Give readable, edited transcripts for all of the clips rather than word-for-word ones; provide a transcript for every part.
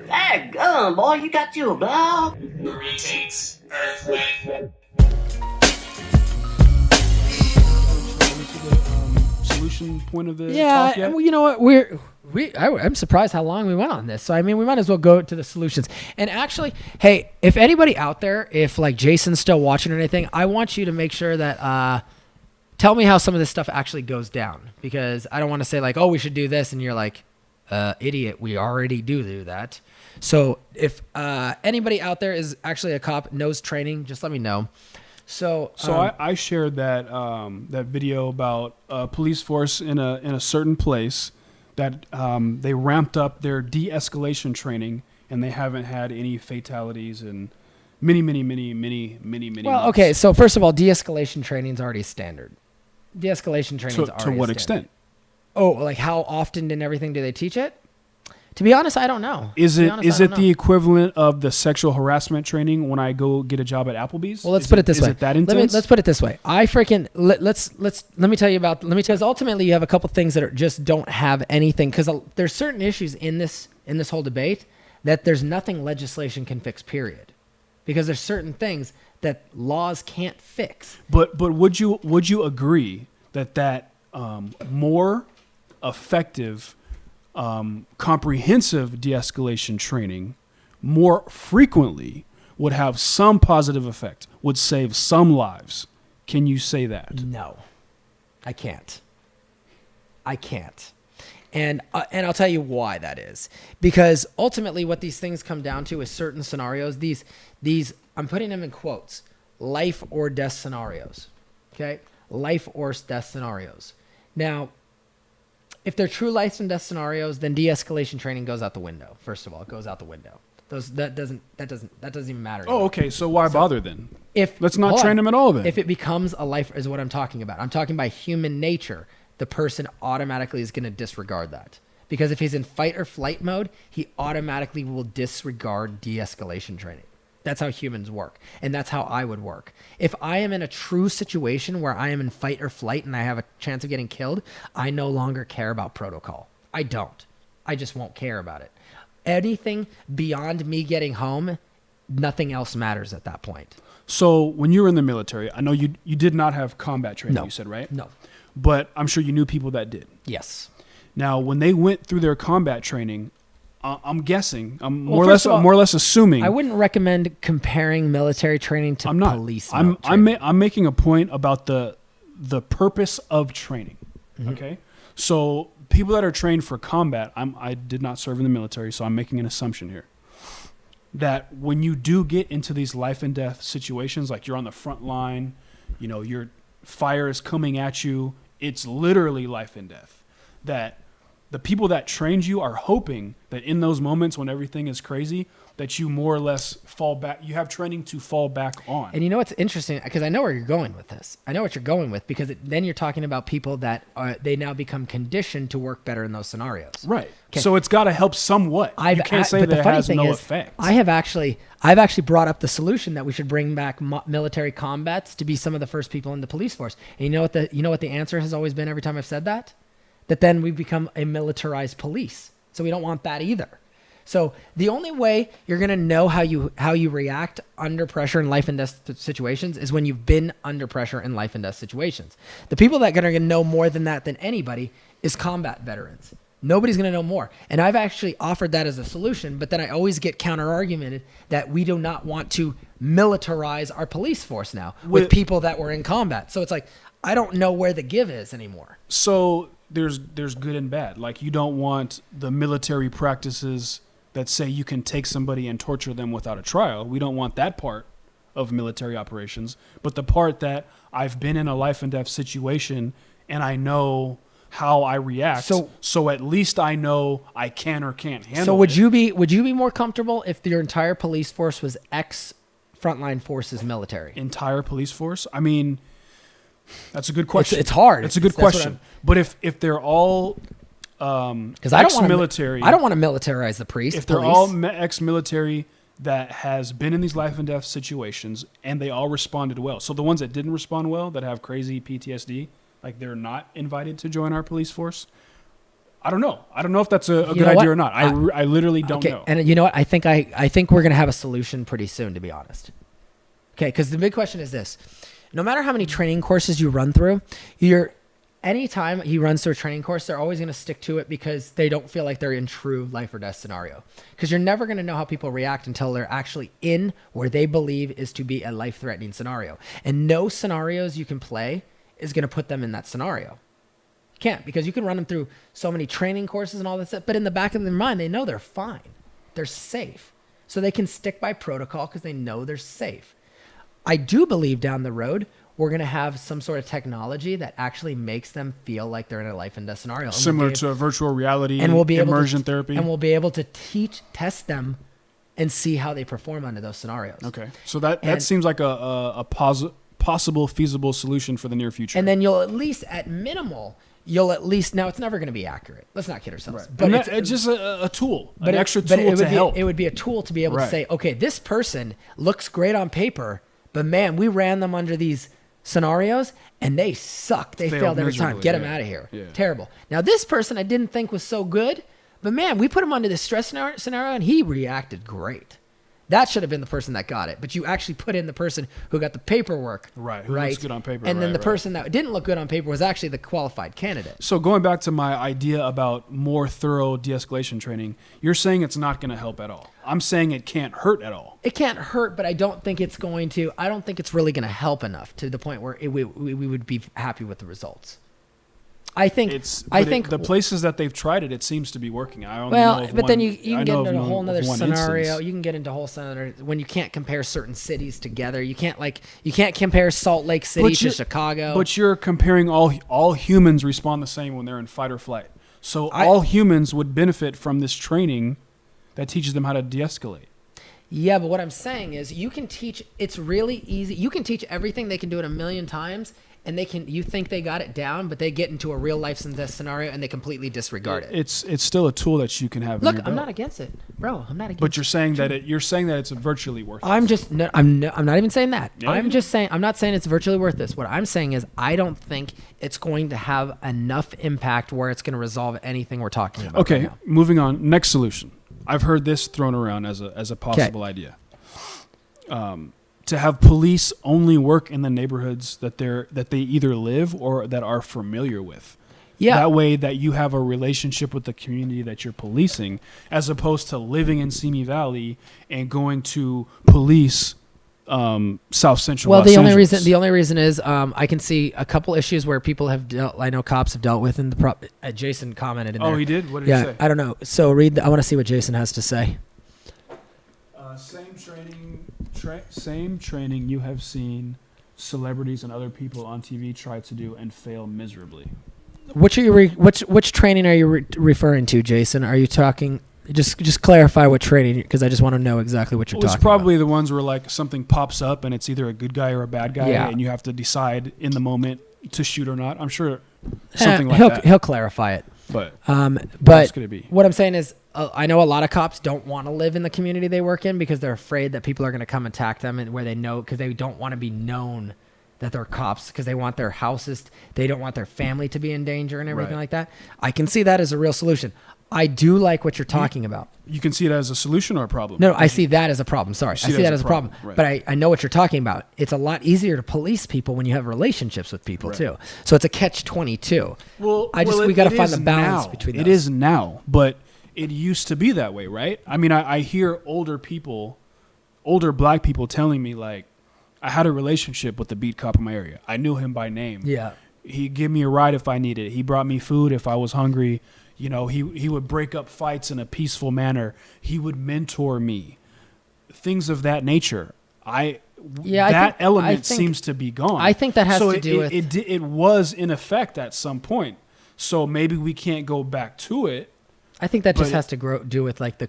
Daggum, boy, you got you a blog? Greetings, Earthling. Solution point of the Yeah, talk yet? well, you know what? I'm surprised how long we went on this. So I mean, we might as well go to the solutions. And actually, hey, if anybody out there, if like Jason's still watching or anything, I want you to make sure that tell me how some of this stuff actually goes down, because I don't want to say like, oh, we should do this, and you're like, idiot, we already do that. So if anybody out there is actually a cop, knows training, just let me know. So I shared that that video about a police force in a certain place that they ramped up their de-escalation training, and they haven't had any fatalities in many well, okay. So first of all, de-escalation training is already standard. De-escalation training is already to what standard. extent? Oh, like how often and everything do they teach it? To be honest, I don't know. Is it the equivalent of the sexual harassment training when I go get a job at Applebee's? Well, let's put it this way. Is it that intense? Let's put it this way. I freaking let me tell you because ultimately you have a couple things that just don't have anything, because there's certain issues in this whole debate that there's nothing legislation can fix. Period. Because there's certain things that laws can't fix. But would you agree that more effective, comprehensive de-escalation training more frequently would have some positive effect, would save some lives? Can you say that? No, I can't. And I'll tell you why that is. Because ultimately what these things come down to is certain scenarios. These I'm putting them in quotes, life or death scenarios. Okay? Life or death scenarios. Now, if they're true life and death scenarios, then de-escalation training goes out the window. First of all, it goes out the window. That doesn't even matter. Oh, okay. So why bother then? Let's not hold train on. them at all then. If it becomes a life, is what I'm talking about. I'm talking by human nature. The person automatically is going to disregard that, because if he's in fight or flight mode, he automatically will disregard de-escalation training. That's how humans work, and that's how I would work. If I am in a true situation where I am in fight or flight and I have a chance of getting killed, I no longer care about protocol. I don't. I just won't care about it. Anything beyond me getting home, nothing else matters at that point. So when you were in the military, I know you did not have combat training, No. you said, right? No. But I'm sure you knew people that did. Yes. Now, when they went through their combat training, I'm guessing, more first of all, or less assuming. I wouldn't recommend comparing military training to police training. I'm making a point about the purpose of training. Mm-hmm. Okay, so people that are trained for combat, I did not serve in the military, so I'm making an assumption here that when you do get into these life and death situations, like you're on the front line, your fire is coming at you, it's literally life and death. That the people that trained you are hoping that in those moments when everything is crazy, that you more or less fall back. You have training to fall back on. And you know what's interesting? Because I know where you're going with this. I know what you're going with, because then you're talking about people that they now become conditioned to work better in those scenarios. Right. Okay. So it's got to help somewhat. You can't say that it has no effect. I've actually brought up the solution that we should bring back military combats to be some of the first people in the police force. And you know what the answer has always been every time I've said that? That then we become a militarized police. So we don't want that either. So the only way you're going to know how you react under pressure in life and death situations is when you've been under pressure in life and death situations. The people that are going to know more than that than anybody is combat veterans. Nobody's going to know more. And I've actually offered that as a solution, but then I always get counter-argumented that we do not want to militarize our police force now with people that were in combat. So it's like, I don't know where the give is anymore. So there's good and bad. Like, you don't want the military practices that say you can take somebody and torture them without a trial. We don't want that part of military operations. But the part that I've been in a life and death situation and I know how I react, so at least I know I can or can't handle it. So would you be more comfortable if your entire police force was ex-frontline forces military? Entire police force? I mean, that's a good question. It's hard. It's a good question. But if they're all ex-military, I don't want to militarize the police. If they're all ex-military that has been in these life and death situations and they all responded well, so the ones that didn't respond well, that have crazy PTSD, like they're not invited to join our police force. I don't know. I don't know if that's a You good know what? idea or not. I literally don't know. And you know what? I think we're gonna have a solution pretty soon, to be honest. Okay, because the big question is this: no matter how many training courses you run through, anytime he runs through a training course, they're always gonna stick to it because they don't feel like they're in true life or death scenario. Because you're never gonna know how people react until they're actually in where they believe is to be a life-threatening scenario. And no scenarios you can play is gonna put them in that scenario. Can't, because you can run them through so many training courses and all that stuff, but in the back of their mind, they know they're fine. They're safe. So they can stick by protocol because they know they're safe. I do believe down the road, we're going to have some sort of technology that actually makes them feel like they're in a life and death scenario. Similar to virtual reality, and we'll be immersion therapy. And we'll be able to test them and see how they perform under those scenarios. Okay. So that seems like a possible feasible solution for the near future. And then you'll at least, at minimal, now it's never going to be accurate. Let's not kid ourselves. Right. But it's just a tool, an extra tool to help. It would be a tool to be able to say, okay, this person looks great on paper, but man, we ran them under these scenarios and they suck. They failed every time. Get them out of here. Yeah. Terrible. Now this person I didn't think was so good, but man, we put him under this stress scenario and he reacted great. That should have been the person that got it, but you actually put in the person who got the paperwork. Right, who looks good on paper. And then the person that didn't look good on paper was actually the qualified candidate. So going back to my idea about more thorough de-escalation training, you're saying it's not going to help at all. I'm saying it can't hurt at all. It can't hurt, but I don't think it's going to. I don't think it's really going to help enough to the point where we would be happy with the results. I think the places that they've tried it seems to be working. I only well, know of but one, then you can get into a whole other other scenario. Instance. You can get into a whole scenario when you can't compare certain cities together. You can't compare Salt Lake City to Chicago. But you're comparing all humans respond the same when they're in fight or flight. So all humans would benefit from this training that teaches them how to de-escalate. Yeah, but what I'm saying is you can teach. It's really easy. You can teach everything. They can do it 1,000,000 times. And you think they got it down, but they get into a real life and death scenario and they completely disregard it. It's still a tool that you can have. Look, in your I'm belt. not against it, bro. I'm not against. But you're saying that it's virtually worthless. I'm not even saying that. Yeah. I'm not saying it's virtually worthless. What I'm saying is I don't think it's going to have enough impact where it's going to resolve anything we're talking about. Okay, right now. moving on. Next solution. I've heard this thrown around as a possible idea. To have police only work in the neighborhoods that they either live or that are familiar with. Yeah. That way that you have a relationship with the community that you're policing, as opposed to living in Simi Valley and going to police South Central. Well, Los the only Angeles. reason is I can see a couple issues where people have dealt. I know cops have dealt with, and Jason commented in there. Oh, he did. What did he say? I don't know. So I want to see what Jason has to say. Same training you have seen celebrities and other people on TV try to do and fail miserably. Which training are you referring to, Jason? Are you talking? Just clarify what training, because I just want to know exactly what you're talking about. It's probably the ones where like something pops up and it's either a good guy or a bad guy, and you have to decide in the moment to shoot or not. I'm sure something like that. He'll clarify it. But what else could it be? What I'm saying is, I know a lot of cops don't want to live in the community they work in because they're afraid that people are going to come attack them, and where they know, because they don't want to be known that they're cops, because they want their houses, they don't want their family to be in danger and everything like that. I can see that as a real solution. I do like what you're talking about. You can see it as a solution or a problem? No, I see that as a problem. Sorry. I see that as a problem. Right. But I know what you're talking about. It's a lot easier to police people when you have relationships with people, too. So it's a catch-22. We got to find the balance between those. It is now, but it used to be that way, right? I mean, I hear older black people telling me, like, I had a relationship with the beat cop in my area. I knew him by name. Yeah. He'd give me a ride if I needed it. He brought me food if I was hungry. You know, he would break up fights in a peaceful manner. He would mentor me. Things of that nature. That element seems to be gone. I think that has to do with... It was in effect at some point. So maybe we can't go back to it. I think that just has to do with like the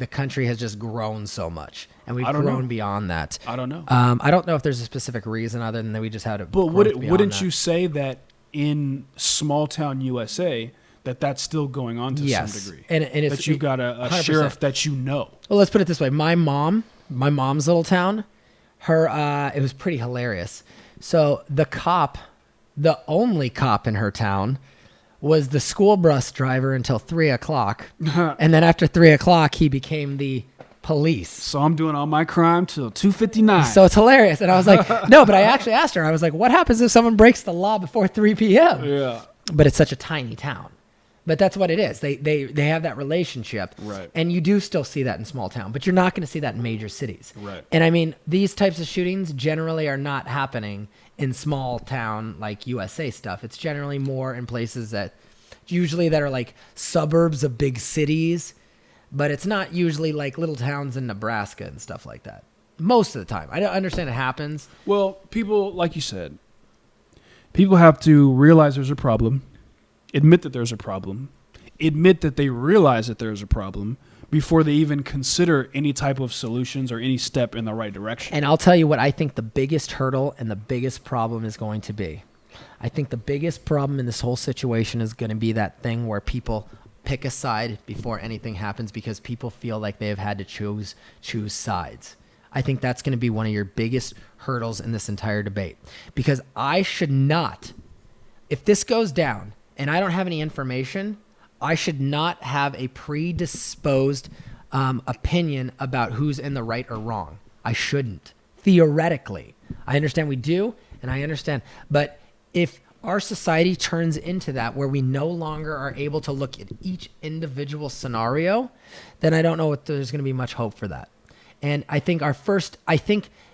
country has just grown so much, and we've grown beyond that. I don't know. I don't know if there's a specific reason other than that we just had to. But wouldn't you say that in small town USA that's still going on to some degree? And it's, that you've got a sheriff that you know. Well, let's put it this way: my mom's little town, it was pretty hilarious. So the only cop in her town, was the school bus driver until 3 o'clock. And then after 3 o'clock, he became the police. So I'm doing all my crime till 2:59. So it's hilarious. And I was like, no, but I actually asked her, I was like, what happens if someone breaks the law before 3 p.m.? Yeah. But it's such a tiny town. But that's what it is. They have that relationship. Right. And you do still see that in small town, but you're not going to see that in major cities. Right. And I mean, these types of shootings generally are not happening in small town like USA stuff. It's generally more in places that are like suburbs of big cities, but it's not usually like little towns in Nebraska and stuff like that. Most of the time. I don't understand it happens. Well, people, like you said, people have to realize there's a problem, admit that there's a problem, admit that they realize that there's a problem before they even consider any type of solutions or any step in the right direction. And I'll tell you what I think the biggest hurdle and the biggest problem is going to be. I think the biggest problem in this whole situation is going to be that thing where people pick a side before anything happens because people feel like they have had to choose sides. I think that's going to be one of your biggest hurdles in this entire debate. Because I should not, if this goes down and I don't have any information, I should not have a predisposed opinion about who's in the right or wrong. I shouldn't. Theoretically. I understand we do, and I understand. But if our society turns into that where we no longer are able to look at each individual scenario, then I don't know if there's going to be much hope for that. And I think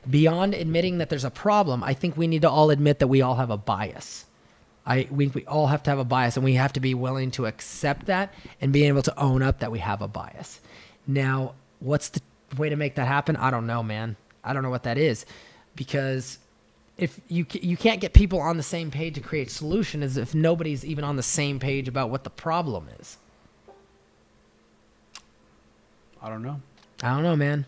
beyond admitting that there's a problem, I think we need to all admit that we all have a bias. We all have to have a bias, and we have to be willing to accept that and be able to own up that we have a bias. Now, what's the way to make that happen? I don't know, man. I don't know what that is, because if you can't get people on the same page to create solutions if nobody's even on the same page about what the problem is. I don't know. I don't know, man.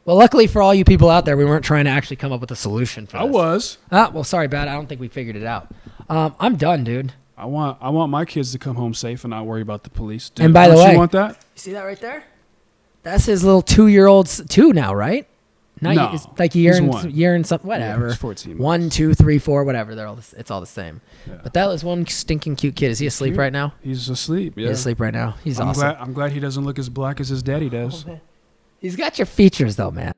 Well, luckily for all you people out there, we weren't trying to actually come up with a solution for this. I was. Well, sorry, Bad. I don't think we figured it out. I'm done, dude. I want my kids to come home safe and not worry about the police. And by the Don't way, you want that? You see that right there? That's his little 2-year-old, 2 now, right? No, it's like a year he's and one. year and something, whatever. Yeah, he's 14 1, 2, 3, 4, whatever. It's all the same. Yeah. But that was one stinking cute kid. Is he asleep Cute. right now? He's asleep. Yeah. He's asleep right now. He's awesome. I'm glad he doesn't look as black as his daddy does. He's got your features though, man.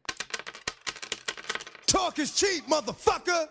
Talk is cheap, motherfucker.